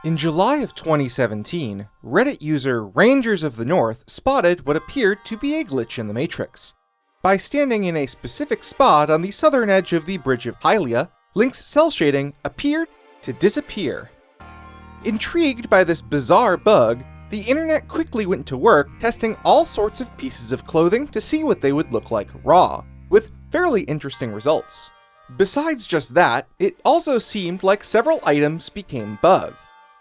In July of 2017, Reddit user Rangers of the North spotted what appeared to be a glitch in the Matrix. By standing in a specific spot on the southern edge of the Bridge of Hylia, Link's cell shading appeared to disappear. Intrigued by this bizarre bug, the internet quickly went to work testing all sorts of pieces of clothing to see what they would look like raw, with fairly interesting results. Besides just that, it also seemed like several items became bugged.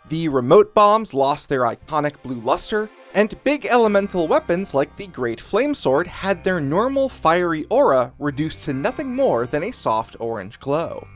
The remote bombs lost their iconic blue luster, and big elemental weapons like the Great Flame Sword had their normal fiery aura reduced to nothing more than a soft orange glow.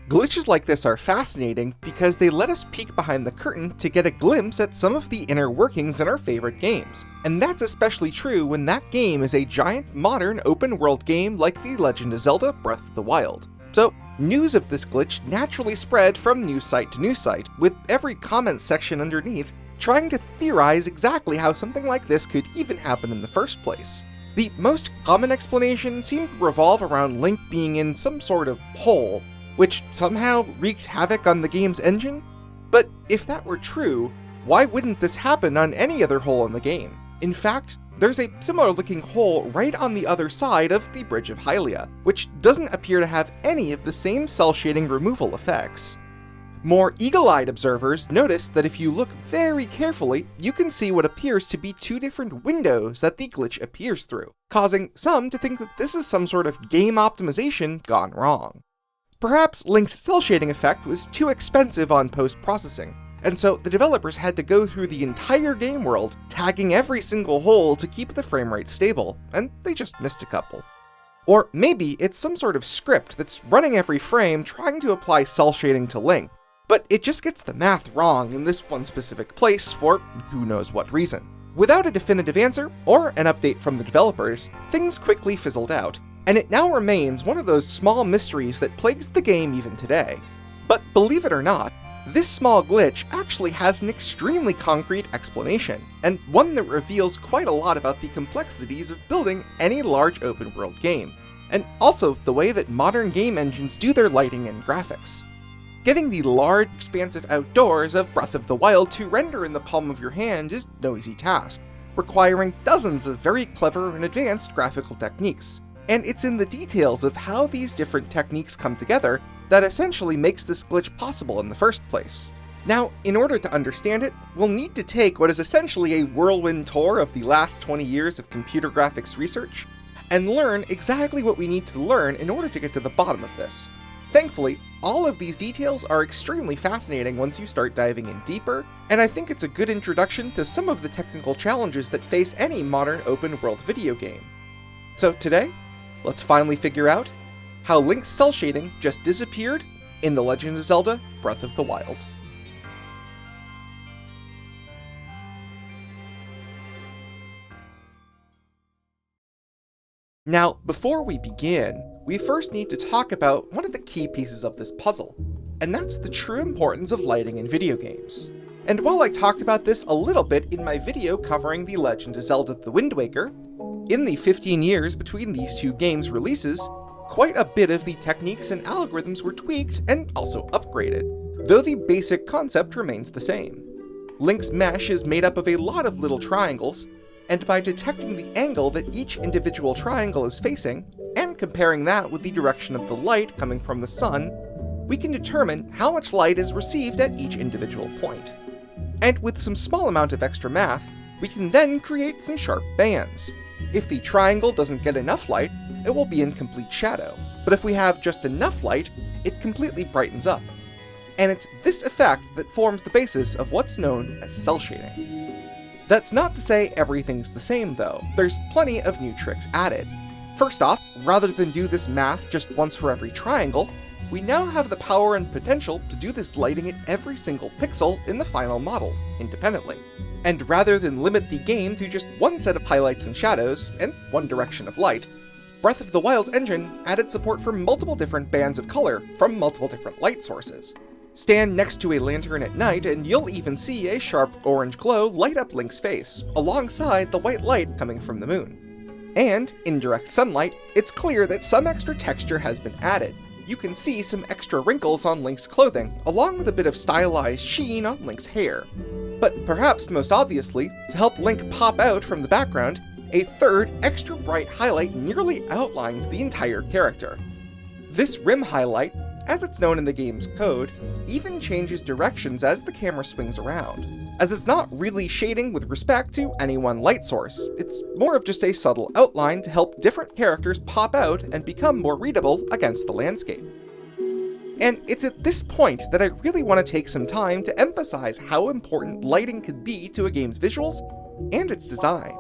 Glitches like this are fascinating because they let us peek behind the curtain to get a glimpse at some of the inner workings in our favorite games, and that's especially true when that game is a giant modern open world game like the Legend of Zelda Breath of the Wild. So, news of this glitch naturally spread from news site to news site, with every comment section underneath trying to theorize exactly how something like this could even happen in the first place. The most common explanation seemed to revolve around Link being in some sort of hole, which somehow wreaked havoc on the game's engine? But if that were true, why wouldn't this happen on any other hole in the game? In fact, there's a similar looking hole right on the other side of the Bridge of Hylia, which doesn't appear to have any of the same cell shading removal effects. More eagle-eyed observers noticed that if you look very carefully, you can see what appears to be two different windows that the glitch appears through, causing some to think that this is some sort of game optimization gone wrong. Perhaps Link's cell shading effect was too expensive on post-processing, and so the developers had to go through the entire game world, tagging every single hole to keep the frame rate stable, and they just missed a couple. Or maybe it's some sort of script that's running every frame trying to apply cell shading to Link, but it just gets the math wrong in this one specific place for who knows what reason. Without a definitive answer, or an update from the developers, things quickly fizzled out, and it now remains one of those small mysteries that plagues the game even today. But believe it or not, this small glitch actually has an extremely concrete explanation, and one that reveals quite a lot about the complexities of building any large open-world game, and also the way that modern game engines do their lighting and graphics. Getting the large, expansive outdoors of Breath of the Wild to render in the palm of your hand is no easy task, requiring dozens of very clever and advanced graphical techniques, and it's in the details of how these different techniques come together that essentially makes this glitch possible in the first place. Now, in order to understand it, we'll need to take what is essentially a whirlwind tour of the last 20 years of computer graphics research, and learn exactly what we need to learn in order to get to the bottom of this. Thankfully, all of these details are extremely fascinating once you start diving in deeper, and I think it's a good introduction to some of the technical challenges that face any modern open-world video game. So today, let's finally figure out how Link's cell shading just disappeared in The Legend of Zelda Breath of the Wild. Now, before we begin, we first need to talk about one of the key pieces of this puzzle, and that's the true importance of lighting in video games. And while I talked about this a little bit in my video covering The Legend of Zelda The Wind Waker, in the 15 years between these two games' releases, quite a bit of the techniques and algorithms were tweaked and also upgraded, though the basic concept remains the same. Link's mesh is made up of a lot of little triangles, and by detecting the angle that each individual triangle is facing, and comparing that with the direction of the light coming from the sun, we can determine how much light is received at each individual point. And with some small amount of extra math, we can then create some sharp bands. If the triangle doesn't get enough light, it will be in complete shadow, but if we have just enough light, it completely brightens up. And it's this effect that forms the basis of what's known as cell shading. That's not to say everything's the same though, there's plenty of new tricks added. First off, rather than do this math just once for every triangle, we now have the power and potential to do this lighting at every single pixel in the final model, independently. And rather than limit the game to just one set of highlights and shadows, and one direction of light, Breath of the Wild's engine added support for multiple different bands of color from multiple different light sources. Stand next to a lantern at night and you'll even see a sharp orange glow light up Link's face, alongside the white light coming from the moon. And, in direct sunlight, it's clear that some extra texture has been added, you can see some extra wrinkles on Link's clothing, along with a bit of stylized sheen on Link's hair. But perhaps most obviously, to help Link pop out from the background, a third, extra bright highlight nearly outlines the entire character. This rim highlight, as it's known in the game's code, even changes directions as the camera swings around, as it's not really shading with respect to any one light source. It's more of just a subtle outline to help different characters pop out and become more readable against the landscape. And it's at this point that I really want to take some time to emphasize how important lighting could be to a game's visuals and its design.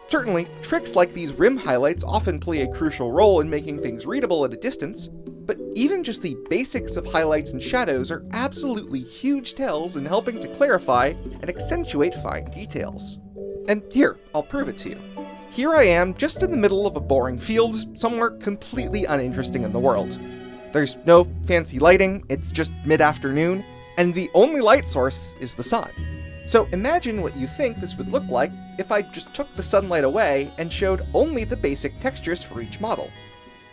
Certainly, tricks like these rim highlights often play a crucial role in making things readable at a distance, but even just the basics of highlights and shadows are absolutely huge tells in helping to clarify and accentuate fine details. And here, I'll prove it to you. Here I am, just in the middle of a boring field, somewhere completely uninteresting in the world. There's no fancy lighting, it's just mid-afternoon, and the only light source is the sun. So imagine what you think this would look like if I just took the sunlight away and showed only the basic textures for each model.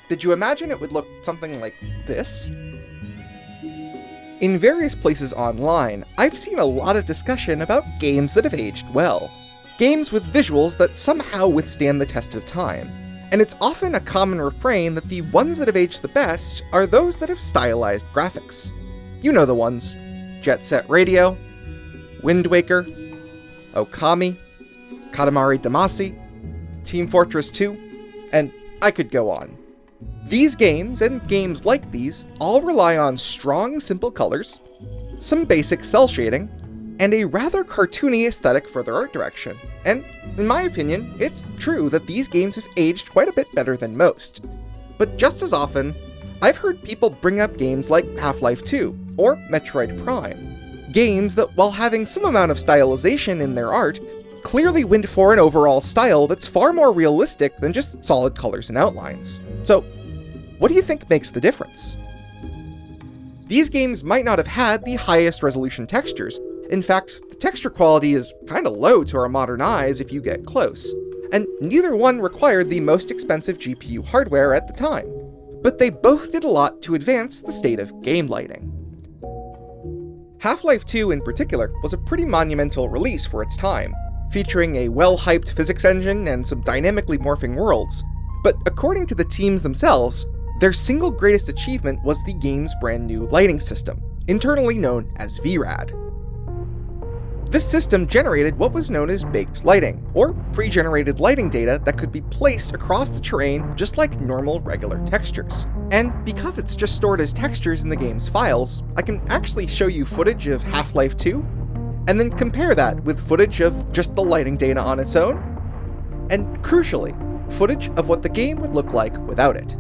Did you imagine it would look something like this? In various places online, I've seen a lot of discussion about games that have aged well. Games with visuals that somehow withstand the test of time. And it's often a common refrain that the ones that have aged the best are those that have stylized graphics. You know the ones. Jet Set Radio, Wind Waker, Okami, Katamari Damacy, Team Fortress 2, and I could go on. These games, and games like these, all rely on strong, simple colors, some basic cell shading, and a rather cartoony aesthetic for their art direction. And, in my opinion, it's true that these games have aged quite a bit better than most. But just as often, I've heard people bring up games like Half-Life 2, or Metroid Prime. Games that, while having some amount of stylization in their art, clearly went for an overall style that's far more realistic than just solid colors and outlines. So, what do you think makes the difference? These games might not have had the highest resolution textures. In fact, the texture quality is kinda low to our modern eyes if you get close, and neither one required the most expensive GPU hardware at the time. But they both did a lot to advance the state of game lighting. Half-Life 2 in particular was a pretty monumental release for its time, featuring a well-hyped physics engine and some dynamically morphing worlds. But according to the teams themselves, their single greatest achievement was the game's brand new lighting system, internally known as VRAD. This system generated what was known as baked lighting, or pre-generated lighting data that could be placed across the terrain just like normal regular textures. And because it's just stored as textures in the game's files, I can actually show you footage of Half-Life 2, and then compare that with footage of just the lighting data on its own, and crucially, footage of what the game would look like without it.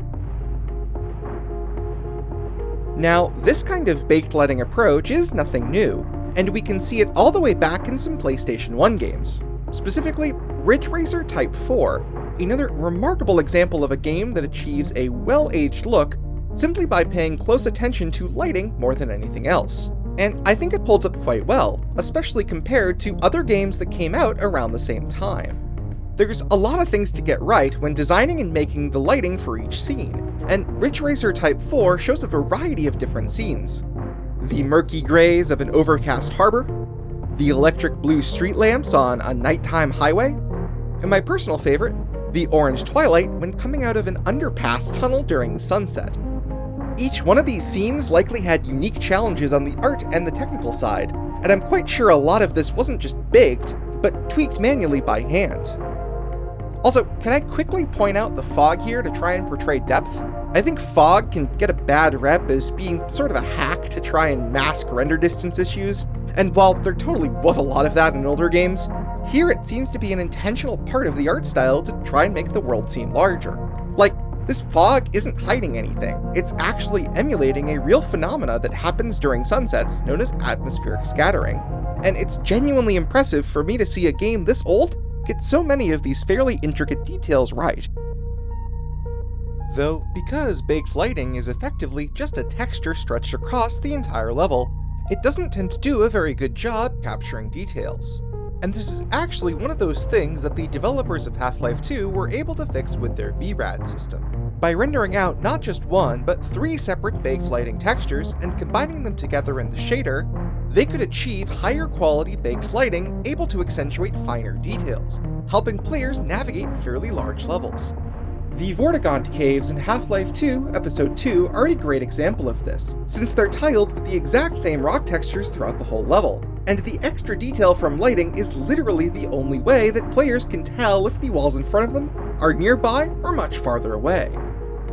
Now, this kind of baked lighting approach is nothing new, and we can see it all the way back in some PlayStation 1 games. Specifically, Ridge Racer Type 4, another remarkable example of a game that achieves a well-aged look simply by paying close attention to lighting more than anything else. And I think it holds up quite well, especially compared to other games that came out around the same time. There's a lot of things to get right when designing and making the lighting for each scene, and Ridge Racer Type 4 shows a variety of different scenes. The murky grays of an overcast harbor, the electric blue street lamps on a nighttime highway, and my personal favorite, the orange twilight when coming out of an underpass tunnel during sunset. Each one of these scenes likely had unique challenges on the art and the technical side, and I'm quite sure a lot of this wasn't just baked, but tweaked manually by hand. Also, can I quickly point out the fog here to try and portray depth? I think fog can get a bad rep as being sort of a hack to try and mask render distance issues, and while there totally was a lot of that in older games, here it seems to be an intentional part of the art style to try and make the world seem larger. Like, this fog isn't hiding anything, it's actually emulating a real phenomena that happens during sunsets known as atmospheric scattering, and it's genuinely impressive for me to see a game this old get so many of these fairly intricate details right. Though, because baked lighting is effectively just a texture stretched across the entire level, it doesn't tend to do a very good job capturing details. And this is actually one of those things that the developers of Half-Life 2 were able to fix with their VRAD system. By rendering out not just one, but 3 separate baked lighting textures and combining them together in the shader, they could achieve higher quality baked lighting able to accentuate finer details, helping players navigate fairly large levels. The Vortigaunt caves in Half-Life 2 Episode 2 are a great example of this, since they're tiled with the exact same rock textures throughout the whole level, and the extra detail from lighting is literally the only way that players can tell if the walls in front of them are nearby or much farther away.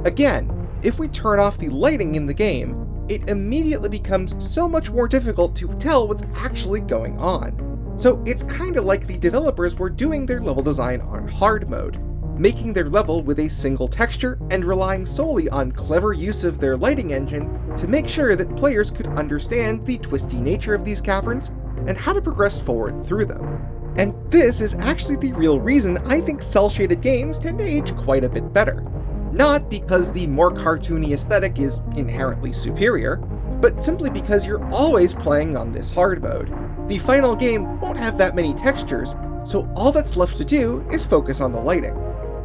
Again, if we turn off the lighting in the game, it immediately becomes so much more difficult to tell what's actually going on. So it's kinda like the developers were doing their level design on hard mode, making their level with a single texture and relying solely on clever use of their lighting engine to make sure that players could understand the twisty nature of these caverns and how to progress forward through them. And this is actually the real reason I think cel-shaded games tend to age quite a bit better. Not because the more cartoony aesthetic is inherently superior, but simply because you're always playing on this hard mode. The final game won't have that many textures, so all that's left to do is focus on the lighting.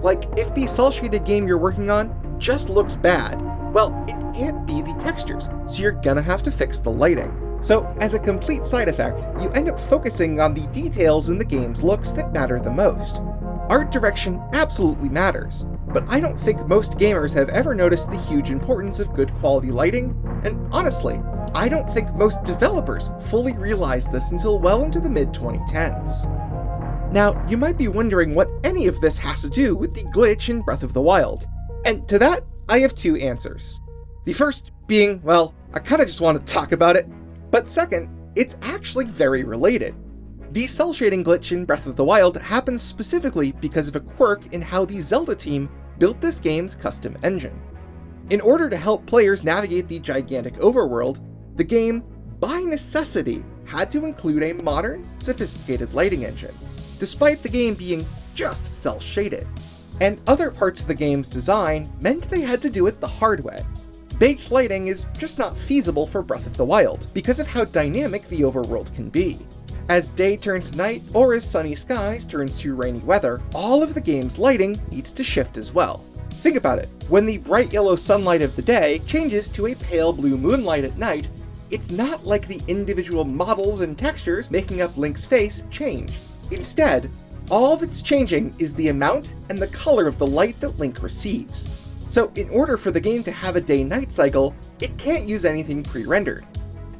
Like, if the cel-shaded game you're working on just looks bad, well, it can't be the textures, so you're gonna have to fix the lighting. So, as a complete side effect, you end up focusing on the details in the game's looks that matter the most. Art direction absolutely matters, but I don't think most gamers have ever noticed the huge importance of good quality lighting, and honestly, I don't think most developers fully realized this until well into the mid-2010s. Now, you might be wondering what any of this has to do with the glitch in Breath of the Wild, and to that, I have 2 answers. The first being, well, I kinda just want to talk about it, but second, it's actually very related. The cel shading glitch in Breath of the Wild happens specifically because of a quirk in how the Zelda team built this game's custom engine. In order to help players navigate the gigantic overworld, the game, by necessity, had to include a modern, sophisticated lighting engine, despite the game being just cel-shaded. And other parts of the game's design meant they had to do it the hard way. Baked lighting is just not feasible for Breath of the Wild because of how dynamic the overworld can be. As day turns to night, or as sunny skies turns to rainy weather, all of the game's lighting needs to shift as well. Think about it, when the bright yellow sunlight of the day changes to a pale blue moonlight at night, it's not like the individual models and textures making up Link's face change. Instead, all that's changing is the amount and the color of the light that Link receives. So in order for the game to have a day-night cycle, it can't use anything pre-rendered.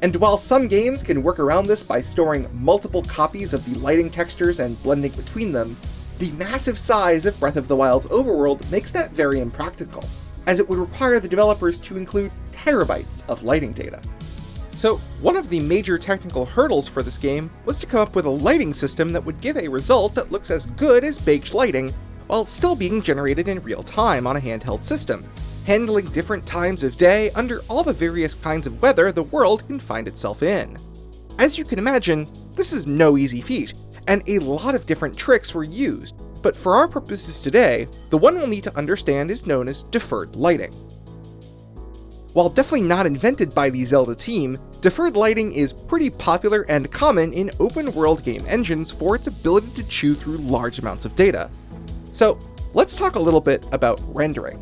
And while some games can work around this by storing multiple copies of the lighting textures and blending between them, the massive size of Breath of the Wild's overworld makes that very impractical, as it would require the developers to include terabytes of lighting data. So, one of the major technical hurdles for this game was to come up with a lighting system that would give a result that looks as good as baked lighting, while still being generated in real time on a handheld system, handling different times of day under all the various kinds of weather the world can find itself in. As you can imagine, this is no easy feat, and a lot of different tricks were used, but for our purposes today, the one we'll need to understand is known as deferred lighting. While definitely not invented by the Zelda team, deferred lighting is pretty popular and common in open-world game engines for its ability to chew through large amounts of data. So, let's talk a little bit about rendering.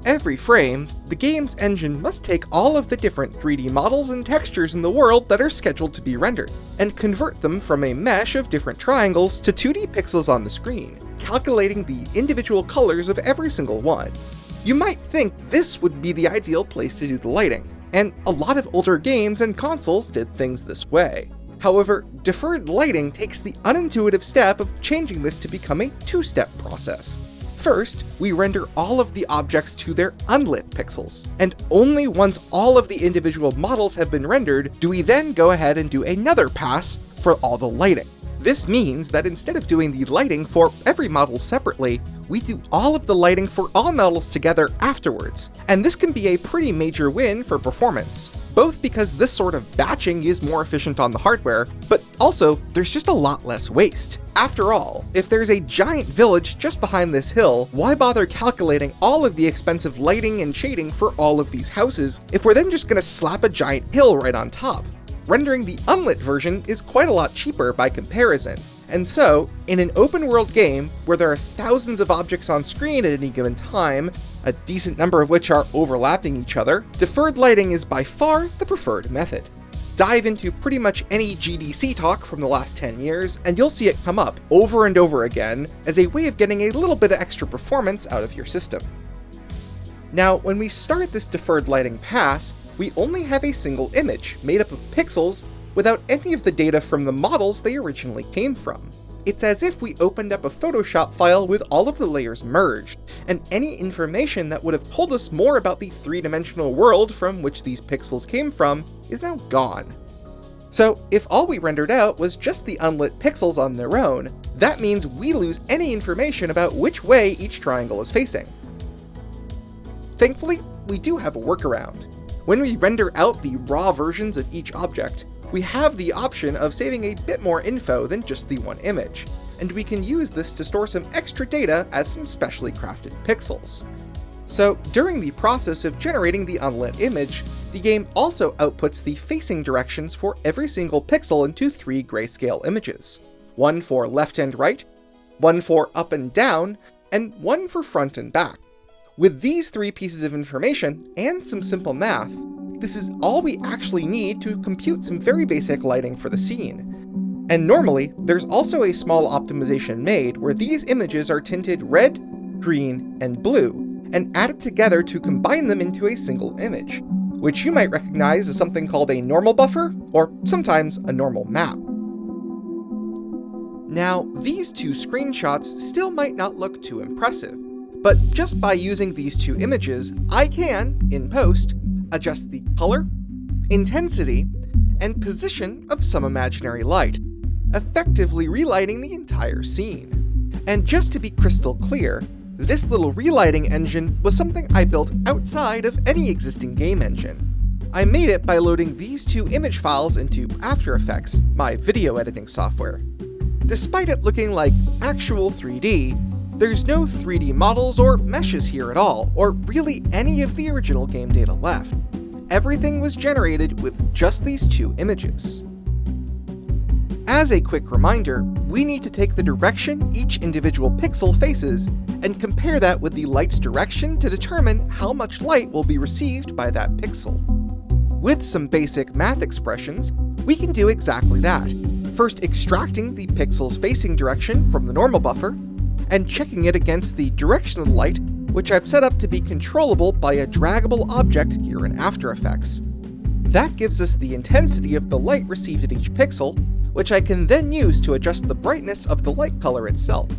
Every frame, the game's engine must take all of the different 3D models and textures in the world that are scheduled to be rendered, and convert them from a mesh of different triangles to 2D pixels on the screen, calculating the individual colors of every single one. You might think this would be the ideal place to do the lighting, and a lot of older games and consoles did things this way. However, deferred lighting takes the unintuitive step of changing this to become a 2-step process. First, we render all of the objects to their unlit pixels, and only once all of the individual models have been rendered do we then go ahead and do another pass for all the lighting. This means that instead of doing the lighting for every model separately, we do all of the lighting for all models together afterwards, and this can be a pretty major win for performance, both because this sort of batching is more efficient on the hardware, but also there's just a lot less waste. After all, if there's a giant village just behind this hill, why bother calculating all of the expensive lighting and shading for all of these houses if we're then just gonna slap a giant hill right on top? Rendering the unlit version is quite a lot cheaper by comparison, And so, in an open-world game where there are thousands of objects on screen at any given time, a decent number of which are overlapping each other, deferred lighting is by far the preferred method. Dive into pretty much any GDC talk from the last 10 years, and you'll see it come up over and over again as a way of getting a little bit of extra performance out of your system. Now, when we start this deferred lighting pass, we only have a single image made up of pixels without any of the data from the models they originally came from. It's as if we opened up a Photoshop file with all of the layers merged, and any information that would have told us more about the three-dimensional world from which these pixels came from is now gone. So if all we rendered out was just the unlit pixels on their own, that means we lose any information about which way each triangle is facing. Thankfully, we do have a workaround. When we render out the raw versions of each object, we have the option of saving a bit more info than just the one image, and we can use this to store some extra data as some specially crafted pixels. So during the process of generating the unlit image, the game also outputs the facing directions for every single pixel into 3 grayscale images. One for left and right, one for up and down, and one for front and back. With these 3 pieces of information, and some simple math, this is all we actually need to compute some very basic lighting for the scene. And normally, there's also a small optimization made where these images are tinted red, green, and blue, and added together to combine them into a single image, which you might recognize as something called a normal buffer, or sometimes a normal map. Now, these 2 screenshots still might not look too impressive, but just by using these 2 images, I can, in post, adjust the color, intensity, and position of some imaginary light, effectively relighting the entire scene. And just to be crystal clear, this little relighting engine was something I built outside of any existing game engine. I made it by loading these 2 image files into After Effects, my video editing software. Despite it looking like actual 3D, there's no 3D models or meshes here at all, or really any of the original game data left. Everything was generated with just these 2 images. As a quick reminder, we need to take the direction each individual pixel faces and compare that with the light's direction to determine how much light will be received by that pixel. With some basic math expressions, we can do exactly that, first extracting the pixel's facing direction from the normal buffer, and checking it against the direction of the light, which I've set up to be controllable by a draggable object here in After Effects. That gives us the intensity of the light received at each pixel, which I can then use to adjust the brightness of the light color itself.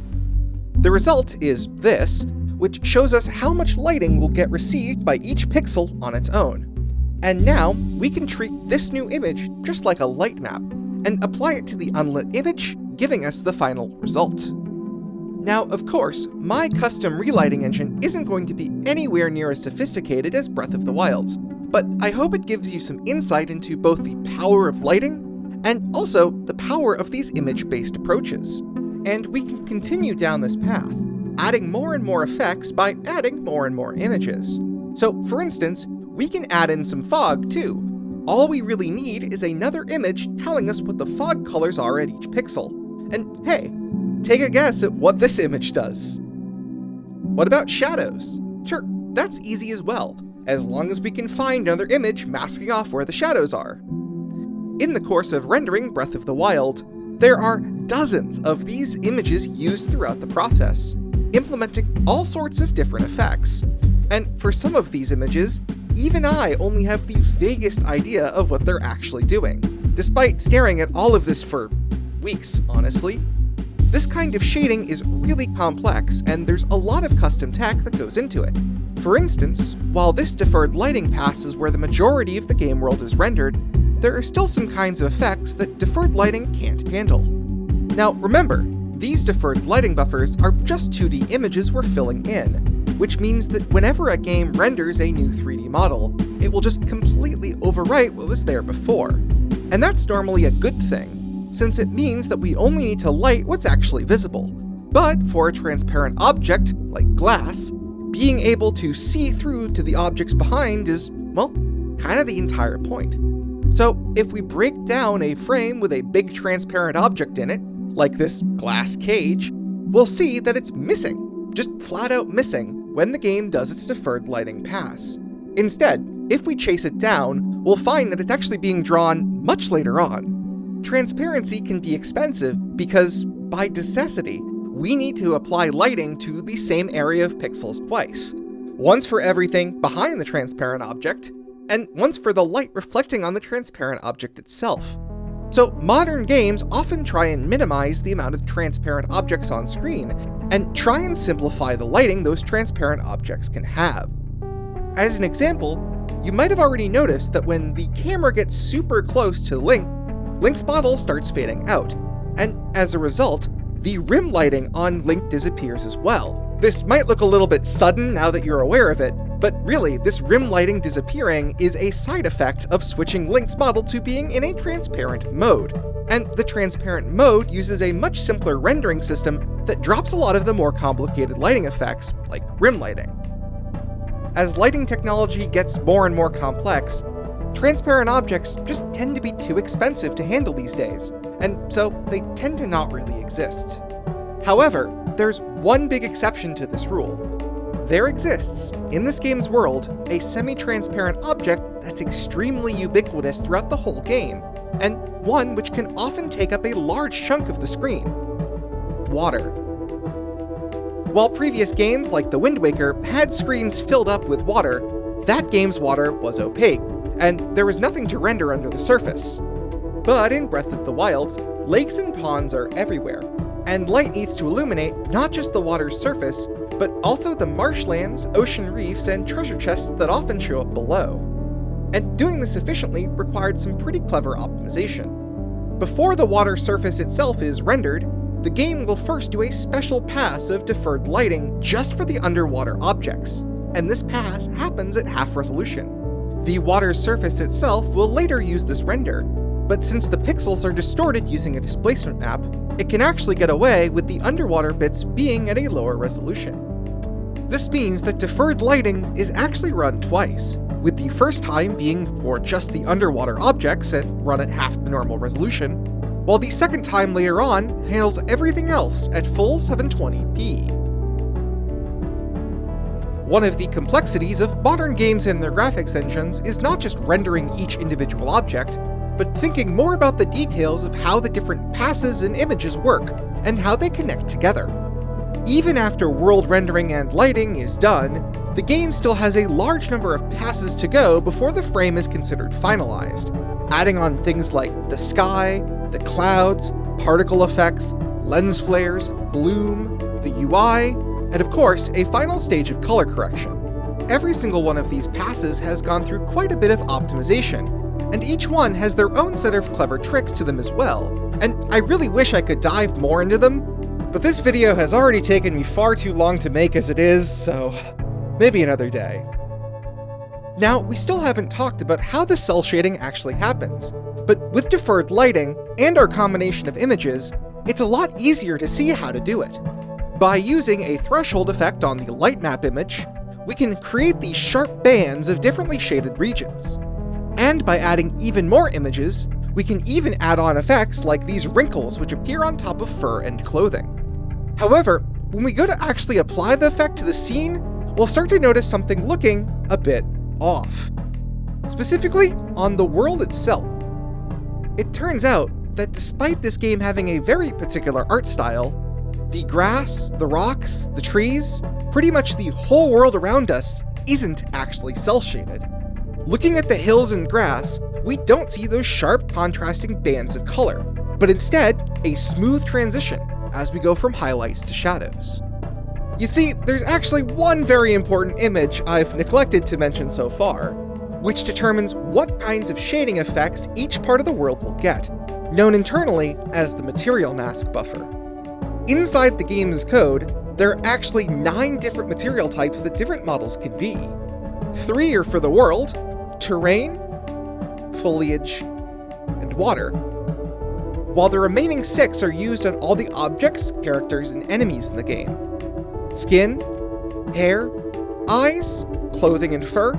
The result is this, which shows us how much lighting will get received by each pixel on its own. And now, we can treat this new image just like a light map, and apply it to the unlit image, giving us the final result. Now, of course, my custom relighting engine isn't going to be anywhere near as sophisticated as Breath of the Wild's, but I hope it gives you some insight into both the power of lighting and also the power of these image-based approaches. And we can continue down this path, adding more and more effects by adding more and more images. So, for instance, we can add in some fog too. All we really need is another image telling us what the fog colors are at each pixel. And hey, take a guess at what this image does. What about shadows? Sure, that's easy as well, as long as we can find another image masking off where the shadows are. In the course of rendering Breath of the Wild, there are dozens of these images used throughout the process, implementing all sorts of different effects. And for some of these images, even I only have the vaguest idea of what they're actually doing, despite staring at all of this for weeks, honestly. This kind of shading is really complex, and there's a lot of custom tech that goes into it. For instance, while this deferred lighting pass is where the majority of the game world is rendered, there are still some kinds of effects that deferred lighting can't handle. Now remember, these deferred lighting buffers are just 2D images we're filling in, which means that whenever a game renders a new 3D model, it will just completely overwrite what was there before. And that's normally a good thing, since it means that we only need to light what's actually visible. But for a transparent object, like glass, being able to see through to the objects behind is, well, kind of the entire point. So if we break down a frame with a big transparent object in it, like this glass cage, we'll see that it's missing, just flat out missing, when the game does its deferred lighting pass. Instead, if we chase it down, we'll find that it's actually being drawn much later on. Transparency can be expensive because, by necessity, we need to apply lighting to the same area of pixels twice. Once for everything behind the transparent object, and once for the light reflecting on the transparent object itself. So modern games often try and minimize the amount of transparent objects on screen, and try and simplify the lighting those transparent objects can have. As an example, you might have already noticed that when the camera gets super close to Link, Link's model starts fading out, and as a result, the rim lighting on Link disappears as well. This might look a little bit sudden now that you're aware of it, but really, this rim lighting disappearing is a side effect of switching Link's model to being in a transparent mode. And the transparent mode uses a much simpler rendering system that drops a lot of the more complicated lighting effects, like rim lighting. As lighting technology gets more and more complex, transparent objects just tend to be too expensive to handle these days, and so they tend to not really exist. However, there's one big exception to this rule. There exists, in this game's world, a semi-transparent object that's extremely ubiquitous throughout the whole game, and one which can often take up a large chunk of the screen: water. While previous games like The Wind Waker had screens filled up with water, that game's water was opaque, and there was nothing to render under the surface. But in Breath of the Wild, lakes and ponds are everywhere, and light needs to illuminate not just the water's surface, but also the marshlands, ocean reefs, and treasure chests that often show up below. And doing this efficiently required some pretty clever optimization. Before the water surface itself is rendered, the game will first do a special pass of deferred lighting just for the underwater objects, and this pass happens at half resolution. The water's surface itself will later use this render, but since the pixels are distorted using a displacement map, it can actually get away with the underwater bits being at a lower resolution. This means that deferred lighting is actually run twice, with the first time being for just the underwater objects and run at half the normal resolution, while the second time later on handles everything else at full 720p. One of the complexities of modern games and their graphics engines is not just rendering each individual object, but thinking more about the details of how the different passes and images work, and how they connect together. Even after world rendering and lighting is done, the game still has a large number of passes to go before the frame is considered finalized, adding on things like the sky, the clouds, particle effects, lens flares, bloom, the UI, and of course, a final stage of color correction. Every single one of these passes has gone through quite a bit of optimization, and each one has their own set of clever tricks to them as well, and I really wish I could dive more into them, but this video has already taken me far too long to make as it is, so maybe another day. Now, we still haven't talked about how the cell shading actually happens, but with deferred lighting and our combination of images, it's a lot easier to see how to do it. By using a threshold effect on the light map image, we can create these sharp bands of differently shaded regions. And by adding even more images, we can even add on effects like these wrinkles which appear on top of fur and clothing. However, when we go to actually apply the effect to the scene, we'll start to notice something looking a bit off. Specifically, on the world itself. It turns out that despite this game having a very particular art style, the grass, the rocks, the trees, pretty much the whole world around us isn't actually cel-shaded. Looking at the hills and grass, we don't see those sharp contrasting bands of color, but instead, a smooth transition as we go from highlights to shadows. You see, there's actually one very important image I've neglected to mention so far, which determines what kinds of shading effects each part of the world will get, known internally as the material mask buffer. Inside the game's code, there are actually 9 different material types that different models can be. 3 are for the world: terrain, foliage, and water, while the remaining 6 are used on all the objects, characters, and enemies in the game: skin, hair, eyes, clothing and fur,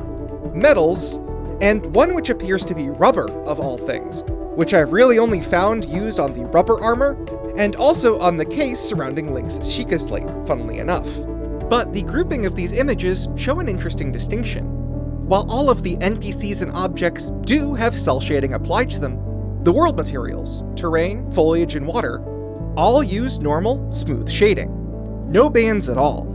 metals, and one which appears to be rubber of all things, which I've really only found used on the rubber armor, and also on the case surrounding Link's Sheikah Slate, funnily enough. But the grouping of these images show an interesting distinction. While all of the NPCs and objects do have cell shading applied to them, the world materials, terrain, foliage, and water, all use normal, smooth shading. No bands at all.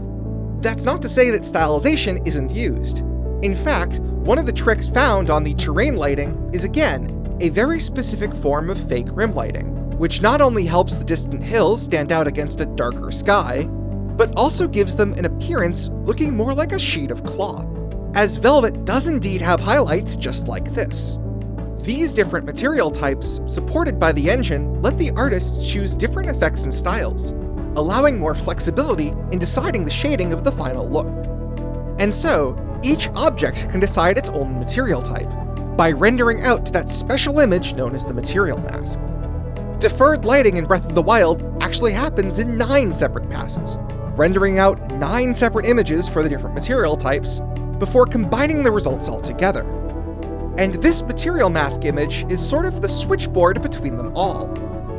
That's not to say that stylization isn't used. In fact, one of the tricks found on the terrain lighting is again, a very specific form of fake rim lighting, which not only helps the distant hills stand out against a darker sky, but also gives them an appearance looking more like a sheet of cloth, as Velvet does indeed have highlights just like this. These different material types, supported by the engine, let the artists choose different effects and styles, allowing more flexibility in deciding the shading of the final look. And so, each object can decide its own material type, by rendering out that special image known as the material mask. Deferred lighting in Breath of the Wild actually happens in 9 separate passes, rendering out 9 separate images for the different material types, before combining the results all together. And this material mask image is sort of the switchboard between them all,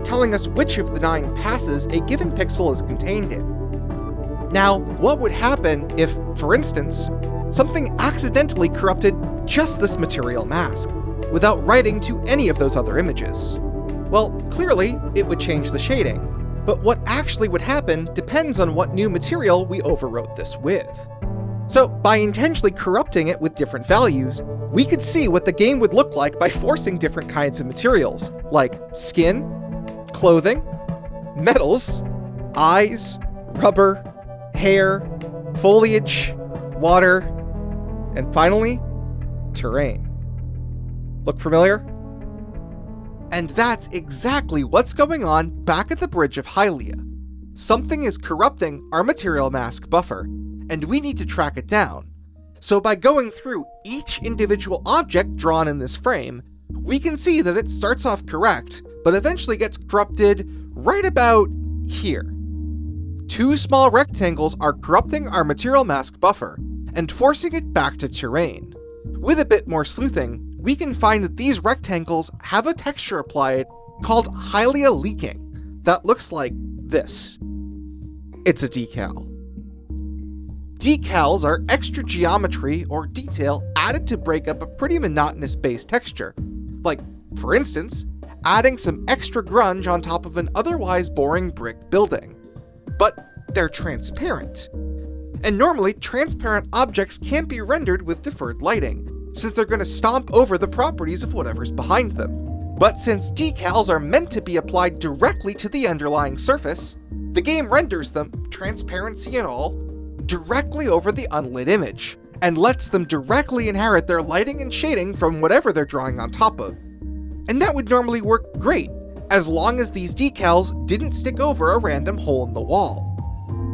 telling us which of the 9 passes a given pixel is contained in. Now, what would happen if, for instance, something accidentally corrupted just this material mask, without writing to any of those other images? Well, clearly, it would change the shading, but what actually would happen depends on what new material we overwrote this with. So, by intentionally corrupting it with different values, we could see what the game would look like by forcing different kinds of materials, like skin, clothing, metals, eyes, rubber, hair, foliage, water, and finally, terrain. Look familiar? And that's exactly what's going on back at the Bridge of Hylia. Something is corrupting our material mask buffer, and we need to track it down. So by going through each individual object drawn in this frame, we can see that it starts off correct, but eventually gets corrupted right about here. 2 small rectangles are corrupting our material mask buffer, and forcing it back to terrain. With a bit more sleuthing, we can find that these rectangles have a texture applied called Hylia leaking that looks like this. It's a decal. Decals are extra geometry or detail added to break up a pretty monotonous base texture, like, for instance, adding some extra grunge on top of an otherwise boring brick building. But they're transparent. And normally, transparent objects can't be rendered with deferred lighting, since they're going to stomp over the properties of whatever's behind them. But since decals are meant to be applied directly to the underlying surface, the game renders them, transparency and all, directly over the unlit image, and lets them directly inherit their lighting and shading from whatever they're drawing on top of. And that would normally work great, as long as these decals didn't stick over a random hole in the wall.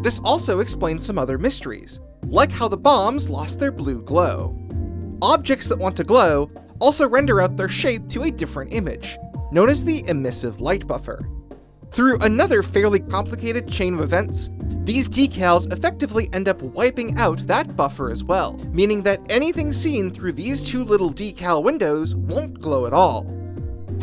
This also explains some other mysteries, like how the bombs lost their blue glow. Objects that want to glow also render out their shape to a different image, known as the emissive light buffer. Through another fairly complicated chain of events, these decals effectively end up wiping out that buffer as well, meaning that anything seen through these 2 little decal windows won't glow at all.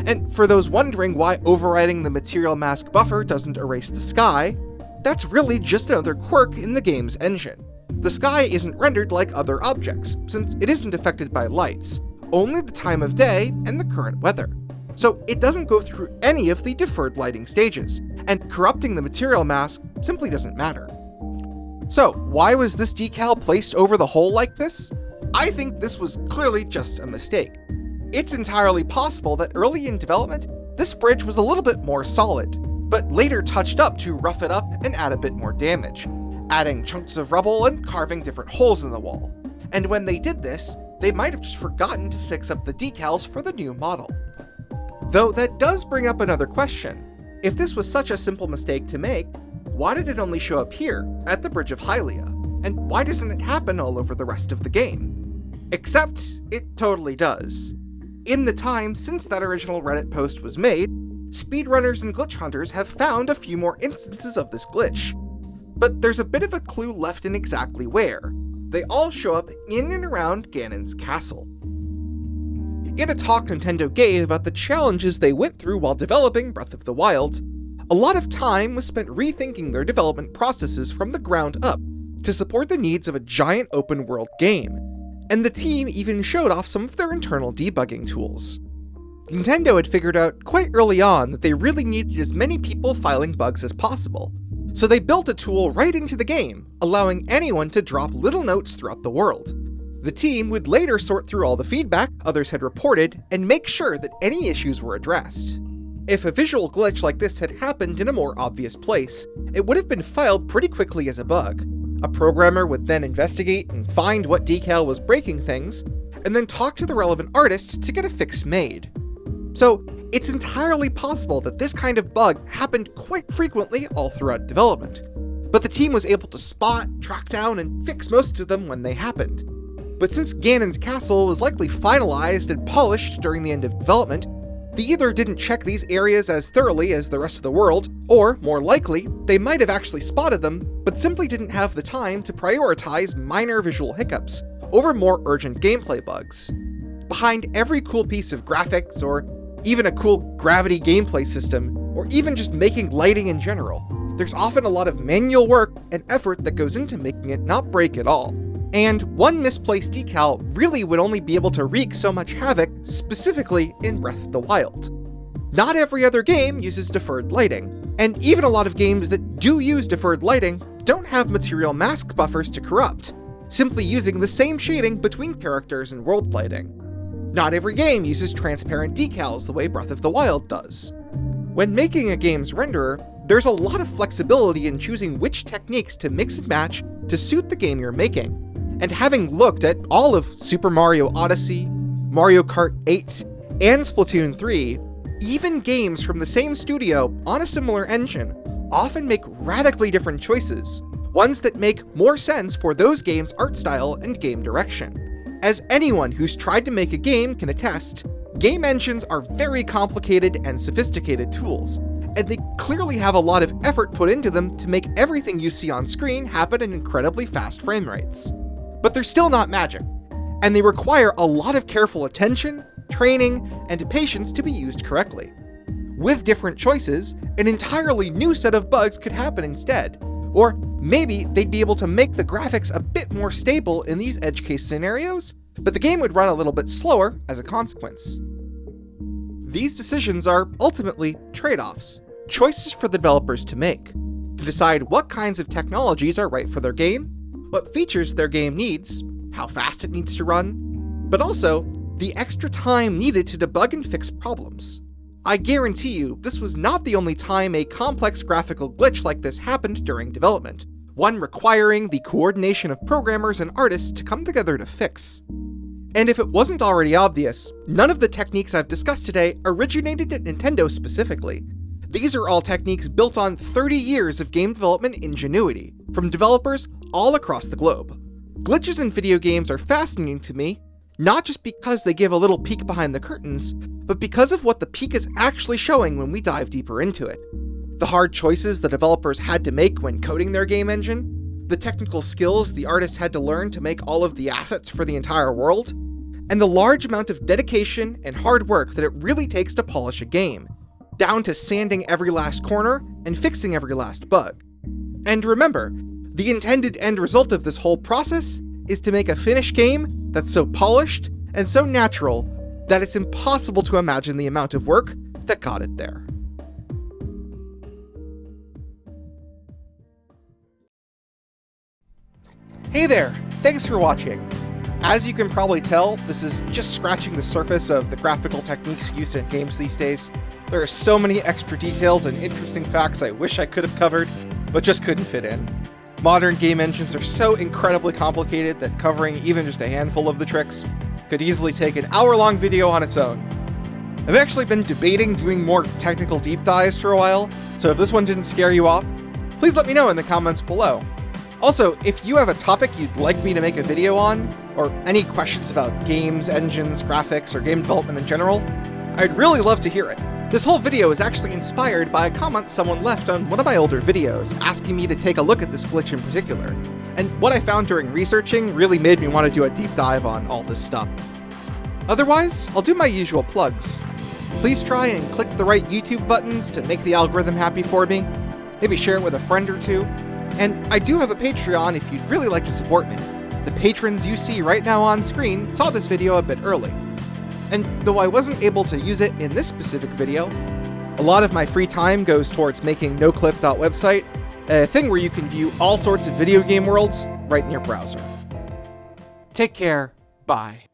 And for those wondering why overriding the material mask buffer doesn't erase the sky, that's really just another quirk in the game's engine. The sky isn't rendered like other objects, since it isn't affected by lights, only the time of day and the current weather. So it doesn't go through any of the deferred lighting stages, and corrupting the material mask simply doesn't matter. So why was this decal placed over the hole like this? I think this was clearly just a mistake. It's entirely possible that early in development, this bridge was a little bit more solid, but later touched up to rough it up and add a bit more damage, adding chunks of rubble and carving different holes in the wall. And when they did this, they might have just forgotten to fix up the decals for the new model. Though that does bring up another question. If this was such a simple mistake to make, why did it only show up here, at the Bridge of Hylia? And why doesn't it happen all over the rest of the game? Except, it totally does. In the time since that original Reddit post was made, speedrunners and glitch hunters have found a few more instances of this glitch. But there's a bit of a clue left in exactly where. They all show up in and around Ganon's castle. in a talk Nintendo gave about the challenges they went through while developing Breath of the Wild, a lot of time was spent rethinking their development processes from the ground up to support the needs of a giant open-world game, and the team even showed off some of their internal debugging tools. Nintendo had figured out quite early on that they really needed as many people filing bugs as possible, so they built a tool right into the game, allowing anyone to drop little notes throughout the world. The team would later sort through all the feedback others had reported and make sure that any issues were addressed. If a visual glitch like this had happened in a more obvious place, it would have been filed pretty quickly as a bug. A programmer would then investigate and find what decal was breaking things, and then talk to the relevant artist to get a fix made. So, it's entirely possible that this kind of bug happened quite frequently all throughout development, but the team was able to spot, track down, and fix most of them when they happened. But since Ganon's castle was likely finalized and polished during the end of development, they either didn't check these areas as thoroughly as the rest of the world, or, more likely, they might have actually spotted them, but simply didn't have the time to prioritize minor visual hiccups over more urgent gameplay bugs. Behind every cool piece of graphics, or even a cool gravity gameplay system, or even just making lighting in general, there's often a lot of manual work and effort that goes into making it not break at all. And one misplaced decal really would only be able to wreak so much havoc, specifically in Breath of the Wild. Not every other game uses deferred lighting, and even a lot of games that do use deferred lighting don't have material mask buffers to corrupt, simply using the same shading between characters and world lighting. Not every game uses transparent decals the way Breath of the Wild does. When making a game's renderer, there's a lot of flexibility in choosing which techniques to mix and match to suit the game you're making. And having looked at all of Super Mario Odyssey, Mario Kart 8, and Splatoon 3, even games from the same studio on a similar engine often make radically different choices, ones that make more sense for those games' art style and game direction. As anyone who's tried to make a game can attest, game engines are very complicated and sophisticated tools, and they clearly have a lot of effort put into them to make everything you see on screen happen at incredibly fast frame rates. But they're still not magic, and they require a lot of careful attention, training, and patience to be used correctly. With different choices, an entirely new set of bugs could happen instead, or maybe they'd be able to make the graphics a bit more stable in these edge case scenarios, but the game would run a little bit slower as a consequence. These decisions are ultimately trade-offs, choices for the developers to make, to decide what kinds of technologies are right for their game, what features their game needs, how fast it needs to run, but also the extra time needed to debug and fix problems. I guarantee you, this was not the only time a complex graphical glitch like this happened during development, one requiring the coordination of programmers and artists to come together to fix. And if it wasn't already obvious, none of the techniques I've discussed today originated at Nintendo specifically. These are all techniques built on 30 years of game development ingenuity, from developers all across the globe. Glitches in video games are fascinating to me, not just because they give a little peek behind the curtains, but because of what the peek is actually showing when we dive deeper into it. The hard choices the developers had to make when coding their game engine, the technical skills the artists had to learn to make all of the assets for the entire world, and the large amount of dedication and hard work that it really takes to polish a game, down to sanding every last corner and fixing every last bug. And remember, the intended end result of this whole process is to make a finished game that's so polished and so natural that it's impossible to imagine the amount of work that got it there. Hey there, thanks for watching. As you can probably tell, this is just scratching the surface of the graphical techniques used in games these days. There are so many extra details and interesting facts I wish I could have covered, but just couldn't fit in. Modern game engines are so incredibly complicated that covering even just a handful of the tricks could easily take an hour-long video on its own. I've actually been debating doing more technical deep dives for a while, so if this one didn't scare you off, please let me know in the comments below. Also, if you have a topic you'd like me to make a video on, or any questions about games, engines, graphics, or game development in general, I'd really love to hear it. This whole video is actually inspired by a comment someone left on one of my older videos, asking me to take a look at this glitch in particular, and what I found during researching really made me want to do a deep dive on all this stuff. Otherwise, I'll do my usual plugs. Please try and click the right YouTube buttons to make the algorithm happy for me. Maybe share it with a friend or two. And I do have a Patreon if you'd really like to support me. The patrons you see right now on screen saw this video a bit early. And though I wasn't able to use it in this specific video, a lot of my free time goes towards making noclip.website, a thing where you can view all sorts of video game worlds right in your browser. Take care, bye.